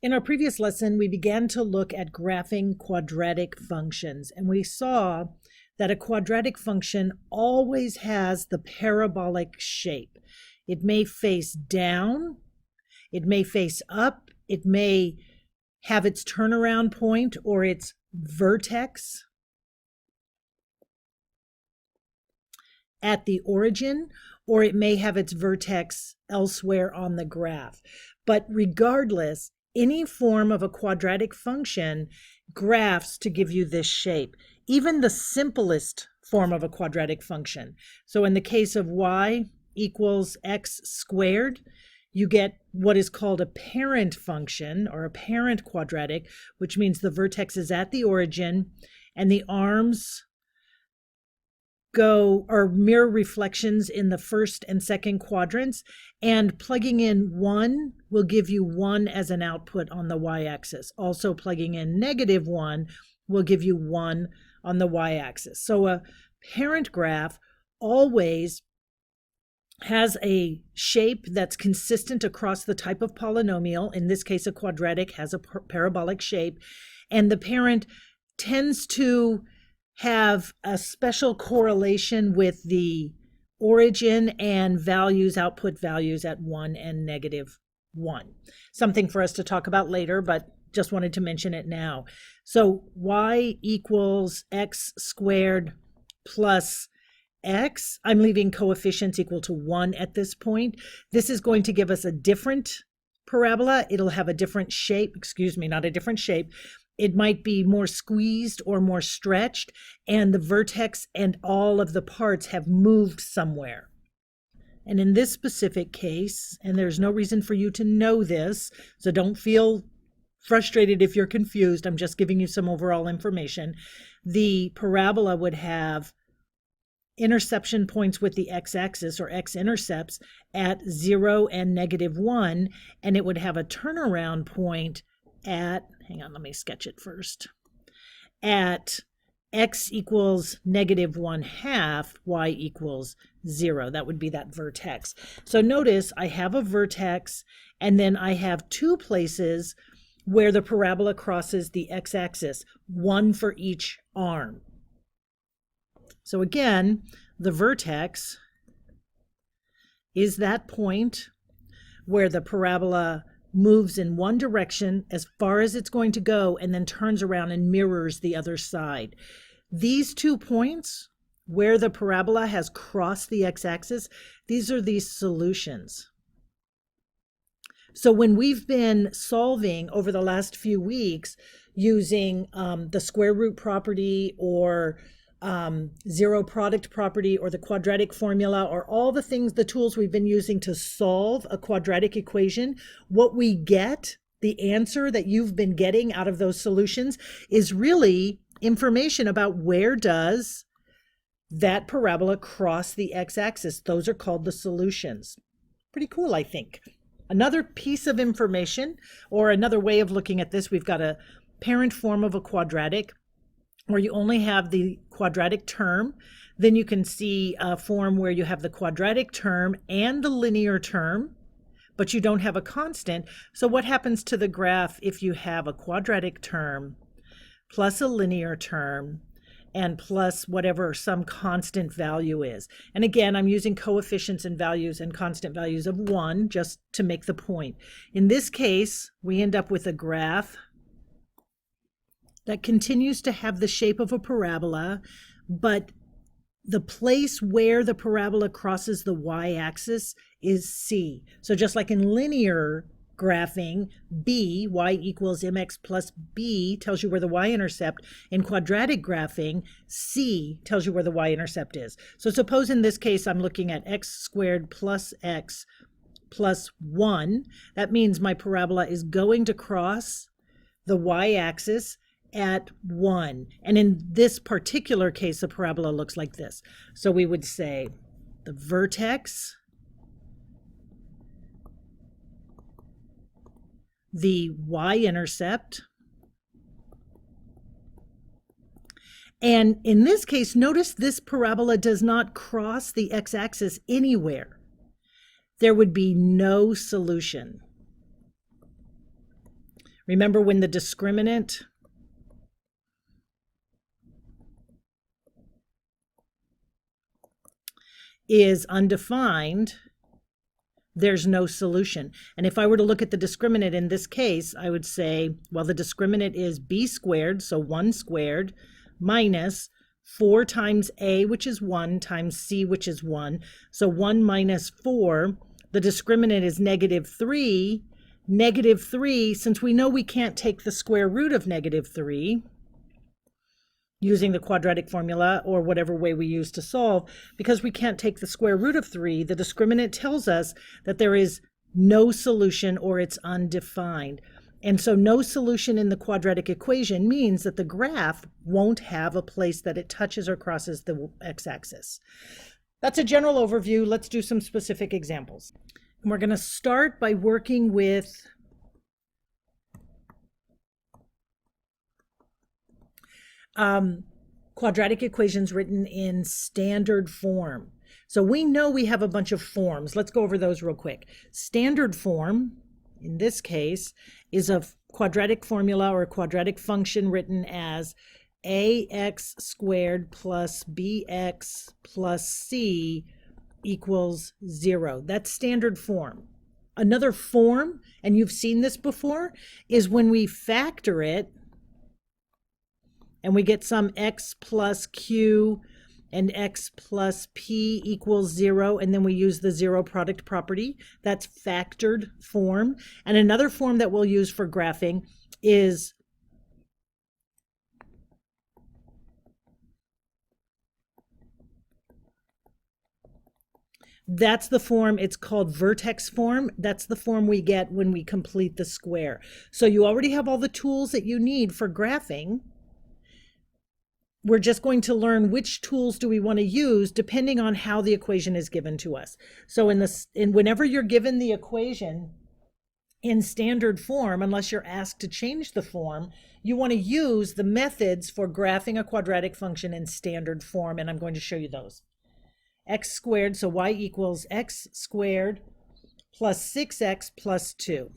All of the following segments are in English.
In our previous lesson, we began to look at graphing quadratic functions, and we saw that a quadratic function always has the parabolic shape. It may face down, it may face up, it may have its turnaround point or its vertex at the origin, or it may have its vertex elsewhere on the graph. But regardless, any form of a quadratic function graphs to give you this shape, even the simplest form of a quadratic function. So in the case of y equals x squared, you get what is called a parent function or a parent quadratic, which means the vertex is at the origin and the arms are mirror reflections in the first and second quadrants, and plugging in 1 will give you 1 as an output on the y-axis. Also plugging in -1 will give you 1 on the y-axis. So a parent graph always has a shape that's consistent across the type of polynomial. In this case, a quadratic has a parabolic shape, and the parent tends to have a special correlation with the origin and values, output values at 1 and -1. Something for us to talk about later, but just wanted to mention it now. So y equals x squared plus x. I'm leaving coefficients equal to 1 at this point. This is going to give us a different parabola. It'll have a different shape, not a different shape. It might be more squeezed or more stretched, and the vertex and all of the parts have moved somewhere. And in this specific case, and there's no reason for you to know this, so don't feel frustrated if you're confused, I'm just giving you some overall information. The parabola would have interception points with the x-axis or x-intercepts at 0 and -1, and it would have a turnaround point at, hang on, let me sketch it first, at x equals -1/2, y equals 0. That would be that vertex. So notice I have a vertex, and then I have two places where the parabola crosses the x-axis, one for each arm. So again, the vertex is that point where the parabola moves in one direction as far as it's going to go and then turns around and mirrors the other side. These 2 points where the parabola has crossed the x-axis, these are these solutions. So when we've been solving over the last few weeks using the square root property or zero product property or the quadratic formula or all the things, the tools we've been using to solve a quadratic equation, what we get, the answer that you've been getting out of those solutions is really information about where does that parabola cross the x-axis. Those are called the solutions. Pretty cool, I think. Another piece of information or another way of looking at this, we've got a parent form of a quadratic where you only have the quadratic term. Then you can see a form where you have the quadratic term and the linear term, but you don't have a constant. So what happens to the graph if you have a quadratic term plus a linear term and plus whatever some constant value is? And again, I'm using coefficients and values and constant values of 1 just to make the point. In this case, we end up with a graph that continues to have the shape of a parabola, but the place where the parabola crosses the y-axis is C. So just like in linear graphing, B, y equals mx plus b, tells you where the y-intercept. In quadratic graphing, C tells you where the y-intercept is. So suppose in this case I'm looking at x squared plus x plus 1. That means my parabola is going to cross the y-axis at 1. And in this particular case, the parabola looks like this. So we would say the vertex, the y-intercept, and in this case, notice this parabola does not cross the x-axis anywhere. There would be no solution. Remember, when the discriminant is undefined, there's no solution. And if I were to look at the discriminant in this case, I would say, well, the discriminant is b squared, so 1 squared, minus 4 times a, which is 1, times c, which is 1. So 1 minus 4, the discriminant is negative 3. Negative 3, since we know we can't take the square root of negative 3, using the quadratic formula or whatever way we use to solve, because we can't take the square root of 3, the discriminant tells us that there is no solution or it's undefined. And so no solution in the quadratic equation means that the graph won't have a place that it touches or crosses the x-axis. That's a general overview. Let's do some specific examples. And we're going to start by working with quadratic equations written in standard form. So we know we have a bunch of forms. Let's go over those real quick. Standard form, in this case, is a quadratic formula or a quadratic function written as ax squared plus bx plus c equals 0. That's standard form. Another form, and you've seen this before, is when we factor it and we get some x plus q and x plus p equals 0, and then we use the zero product property. That's factored form. And another form that we'll use for graphing is that's the form, it's called vertex form. That's the form we get when we complete the square. So you already have all the tools that you need for graphing. We're just going to learn which tools do we want to use depending on how the equation is given to us. So whenever you're given the equation in standard form, unless you're asked to change the form, you want to use the methods for graphing a quadratic function in standard form, and I'm going to show you those. X squared, so y equals x squared plus 6x plus 2.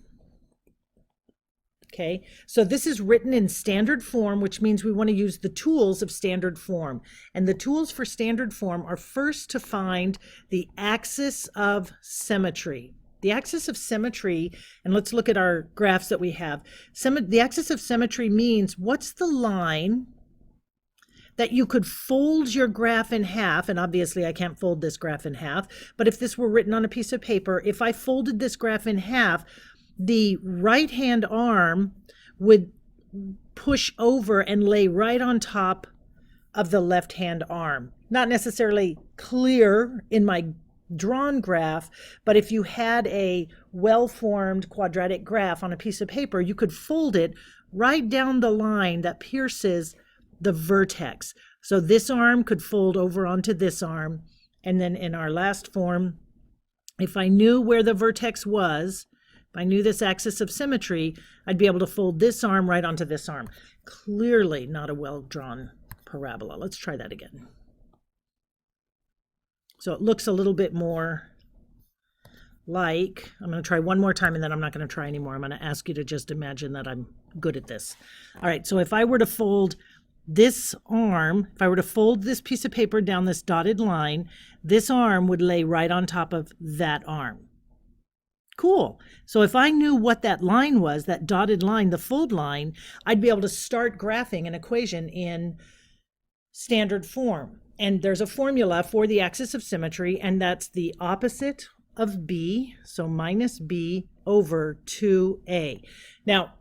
Okay, so this is written in standard form, which means we want to use the tools of standard form. And the tools for standard form are first to find the axis of symmetry. The axis of symmetry, and let's look at our graphs that we have. The axis of symmetry means what's the line that you could fold your graph in half, and obviously I can't fold this graph in half, but if this were written on a piece of paper, if I folded this graph in half, the right-hand arm would push over and lay right on top of the left-hand arm. Not necessarily clear in my drawn graph, but if you had a well-formed quadratic graph on a piece of paper, you could fold it right down the line that pierces the vertex. So this arm could fold over onto this arm, and then in our last form, if I knew where the vertex was, if I knew this axis of symmetry, I'd be able to fold this arm right onto this arm. Clearly not a well-drawn parabola. Let's try that again. So it looks a little bit more like, I'm going to try one more time and then I'm not going to try anymore. I'm going to ask you to just imagine that I'm good at this. All right, so if I were to fold this arm, if I were to fold this piece of paper down this dotted line, this arm would lay right on top of that arm. Cool. So if I knew what that line was, that dotted line, the fold line, I'd be able to start graphing an equation in standard form. And there's a formula for the axis of symmetry, and that's the opposite of b, so minus b over 2a. Now,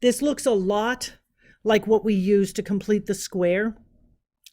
this looks a lot like what we use to complete the square,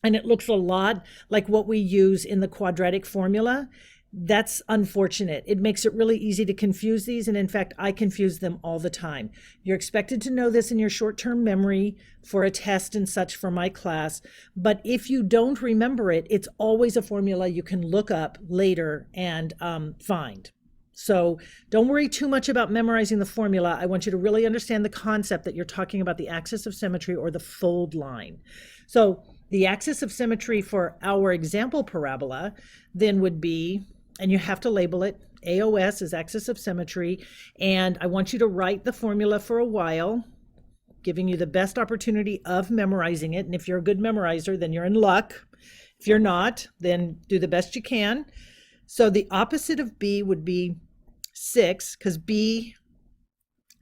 and it looks a lot like what we use in the quadratic formula. That's unfortunate. It makes it really easy to confuse these, and in fact, I confuse them all the time. You're expected to know this in your short-term memory for a test and such for my class, but if you don't remember it, it's always a formula you can look up later and find. So don't worry too much about memorizing the formula. I want you to really understand the concept that you're talking about the axis of symmetry or the fold line. So the axis of symmetry for our example parabola then would be, and you have to label it AOS is axis of symmetry, and I want you to write the formula for a while, giving you the best opportunity of memorizing it. And if you're a good memorizer, then you're in luck. If you're not, then do the best you can. So the opposite of B would be 6, because B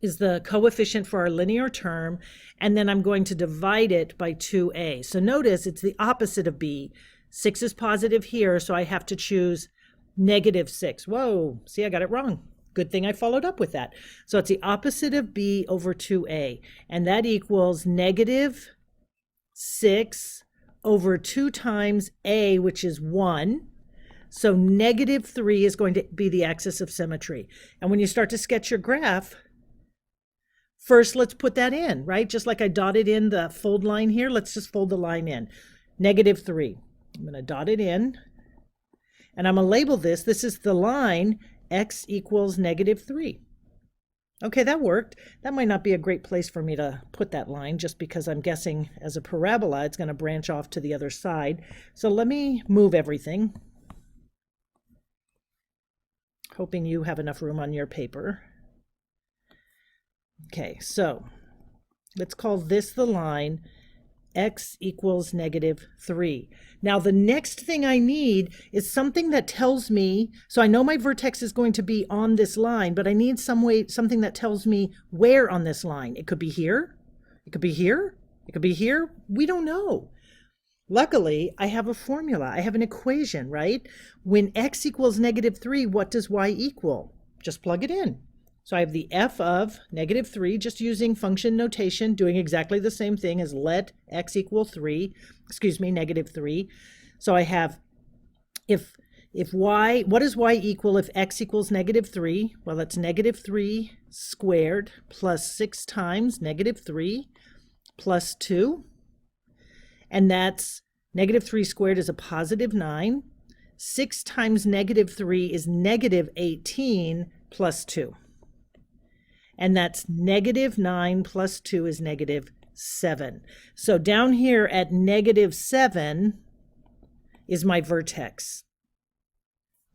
is the coefficient for our linear term, and then I'm going to divide it by 2a. So notice it's the opposite of b. 6 is positive here, so I have to choose -6. Whoa, see, I got it wrong. Good thing I followed up with that. So it's the opposite of b over 2a, and that equals -6 over 2 times a, which is 1. So -3 is going to be the axis of symmetry. And when you start to sketch your graph, first, let's put that in, right? Just like I dotted in the fold line here, let's just fold the line in. -3. I'm going to dot it in, and I'm going to label this. This is the line x equals -3. Okay, that worked. That might not be a great place for me to put that line, just because I'm guessing as a parabola, it's going to branch off to the other side. So let me move everything, hoping you have enough room on your paper. Okay, so let's call this the line x equals -3. Now the next thing I need is something that tells me, so I know my vertex is going to be on this line, but I need something that tells me where on this line. It could be here, it could be here, it could be here. We don't know. Luckily, I have a formula. I have an equation, right? When x equals -3, what does y equal? Just plug it in. So I have the f of -3, just using function notation, doing exactly the same thing as let x equal -3. So I have, if y, what does y equal if x equals -3? Well, that's -3 squared plus 6 times -3 plus 2. And that's -3 squared is a +9. 6 times -3 is -18 plus 2. And that's -9 plus 2 is -7. So down here at -7 is my vertex.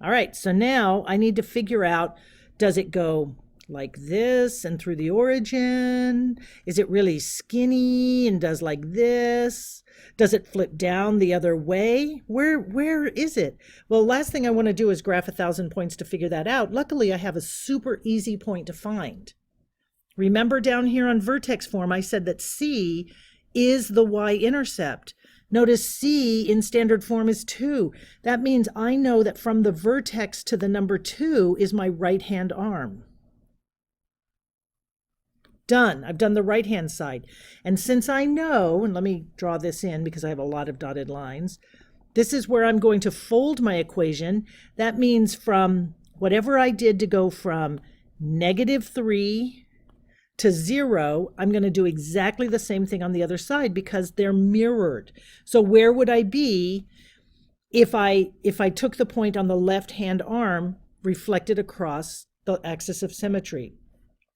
All right, so now I need to figure out, does it go like this and through the origin? Is it really skinny and does like this? Does it flip down the other way? Where is it? Well, last thing I want to do is graph 1,000 points to figure that out. Luckily, I have a super easy point to find. Remember down here on vertex form, I said that C is the y-intercept. Notice C in standard form is 2. That means I know that from the vertex to the number 2 is my right-hand arm. Done. I've done the right-hand side. And since I know, and let me draw this in because I have a lot of dotted lines, this is where I'm going to fold my equation. That means from whatever I did to go from -3 to 0, I'm going to do exactly the same thing on the other side because they're mirrored. So where would I be if I took the point on the left-hand arm reflected across the axis of symmetry?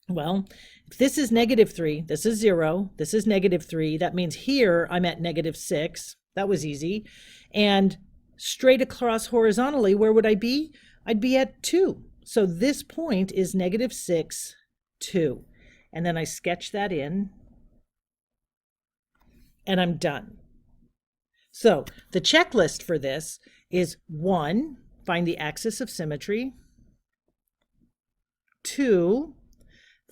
Well, if this is -3, this is 0, this is -3, that means here I'm at -6. That was easy. And straight across horizontally, where would I be? I'd be at 2. So this point is -6, 2. And then I sketch that in, and I'm done. So the checklist for this is 1, find the axis of symmetry. 2,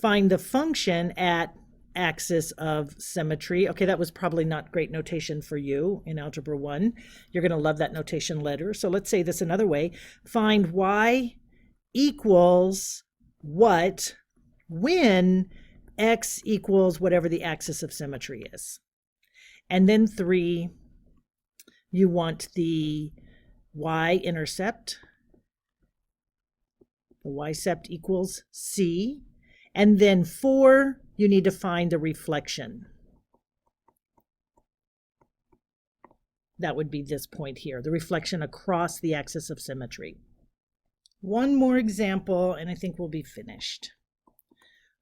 find the function at axis of symmetry. Okay, that was probably not great notation for you in Algebra 1. You're going to love that notation later. So let's say this another way. Find y equals what when x equals whatever the axis of symmetry is. And then 3, you want the y-intercept. The y-cept equals C. And then 4, you need to find the reflection. That would be this point here, the reflection across the axis of symmetry. One more example, and I think we'll be finished.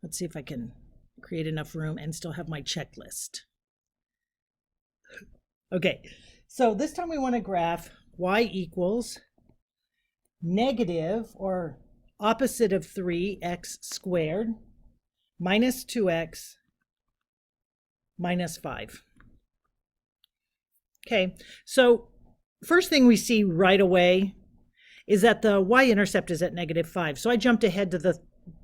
Let's see if I can create enough room and still have my checklist. Okay, so this time we want to graph y equals negative, or opposite of 3x squared minus 2x minus 5. Okay, so first thing we see right away is that the y-intercept is at -5. So I jumped ahead to the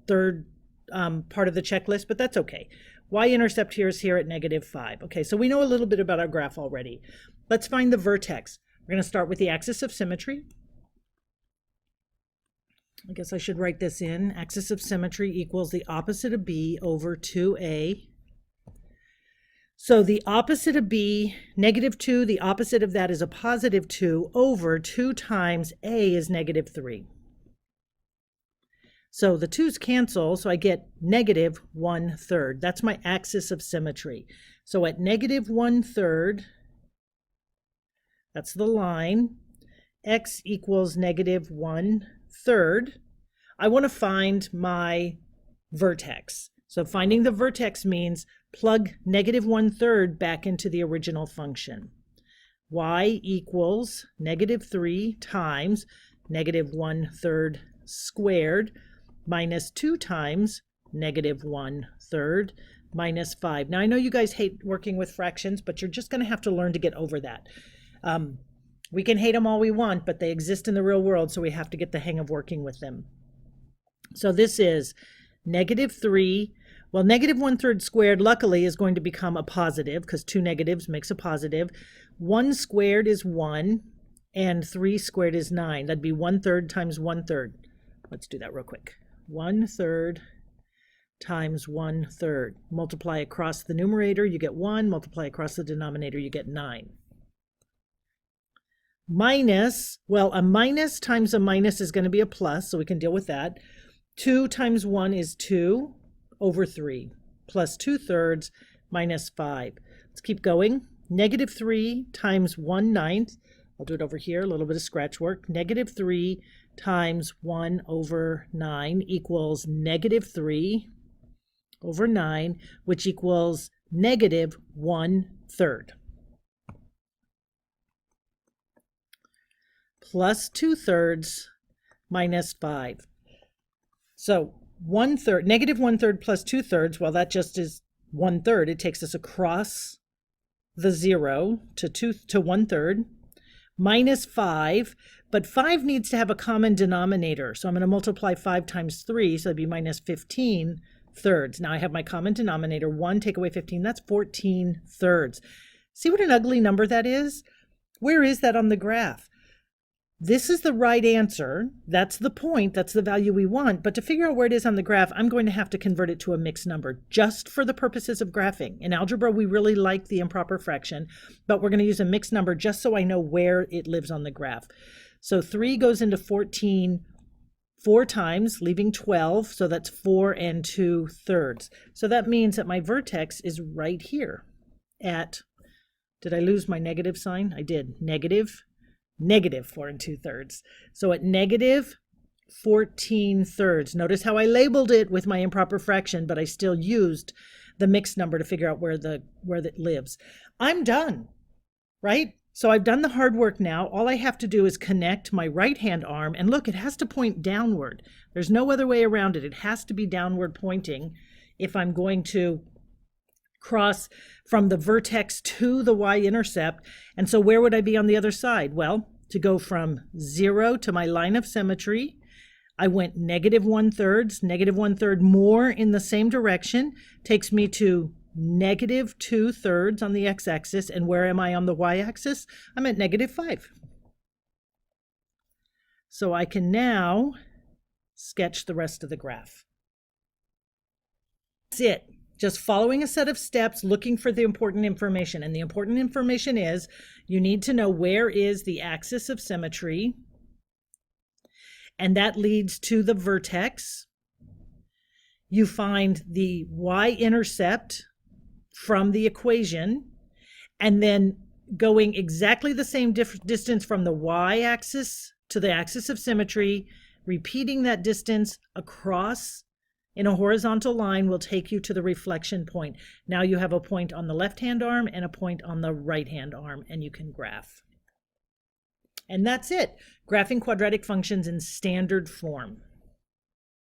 third part of the checklist, but that's okay. Y-intercept here is here at -5. Okay, so we know a little bit about our graph already. Let's find the vertex. We're going to start with the axis of symmetry. I guess I should write this in. Axis of symmetry equals the opposite of b over 2a. So the opposite of b, -2, the opposite of that is a +2 over 2 times a is -3. So the 2's cancel, so I get -1/3. That's my axis of symmetry. So at -1/3, that's the line, x equals -1/3. I want to find my vertex. So finding the vertex means plug -1/3 back into the original function. Y equals -3 times -1/3 squared minus 2 times -1/3 minus 5. Now I know you guys hate working with fractions, but you're just going to have to learn to get over that. We can hate them all we want, but they exist in the real world, so we have to get the hang of working with them. So this is -3. Well, -1/3 squared, luckily, is going to become a positive because 2 negatives makes a positive. 1 squared is 1, and 3 squared is 9. That'd be 1/3 times 1/3. Let's do that real quick. 1/3 times 1/3. Multiply across the numerator, you get 1. Multiply across the denominator, you get 9. Minus, well, a minus times a minus is going to be a plus, so we can deal with that. 2 times 1 is 2 over 3, plus 2/3 minus 5. Let's keep going. -3 times 1/9. I'll do it over here, a little bit of scratch work. -3 times 1 over 9 equals -3 over 9, which equals -1/3. Plus 2/3 minus 5. So 1/3, -1/3 plus 2/3, well, that just is 1/3. It takes us across the 0 to 1/3, minus 5, but 5 needs to have a common denominator. So I'm going to multiply 5 times 3, so it'd be minus 15/3. Now I have my common denominator, 1 take away 15, that's 14/3. See what an ugly number that is? Where is that on the graph? This is the right answer. That's the point. That's the value we want. But to figure out where it is on the graph, I'm going to have to convert it to a mixed number just for the purposes of graphing. In algebra, we really like the improper fraction, but we're going to use a mixed number just so I know where it lives on the graph. So 3 goes into 14 4 times, leaving 12. So that's 4 2/3. So that means that my vertex is right here at, did I lose my negative sign? I did. Negative 4 2/3. So at -14/3. Notice how I labeled it with my improper fraction, but I still used the mixed number to figure out where it lives. I'm done, right? So I've done the hard work now. All I have to do is connect my right-hand arm, and look, it has to point downward. There's no other way around it. It has to be downward pointing if I'm going to cross from the vertex to the y-intercept. And so where would I be on the other side? Well, to go from 0 to my line of symmetry, I went -1/3. -1/3 more in the same direction takes me to -2/3 on the x-axis. And where am I on the y-axis? I'm at -5. So I can now sketch the rest of the graph. That's it. Just following a set of steps, looking for the important information. And the important information is you need to know where is the axis of symmetry. And that leads to the vertex. You find the y-intercept from the equation. And then going exactly the same distance from the y-axis to the axis of symmetry, repeating that distance across in a horizontal line will take you to the reflection point. Now you have a point on the left-hand arm and a point on the right-hand arm, and you can graph. And that's it. Graphing quadratic functions in standard form.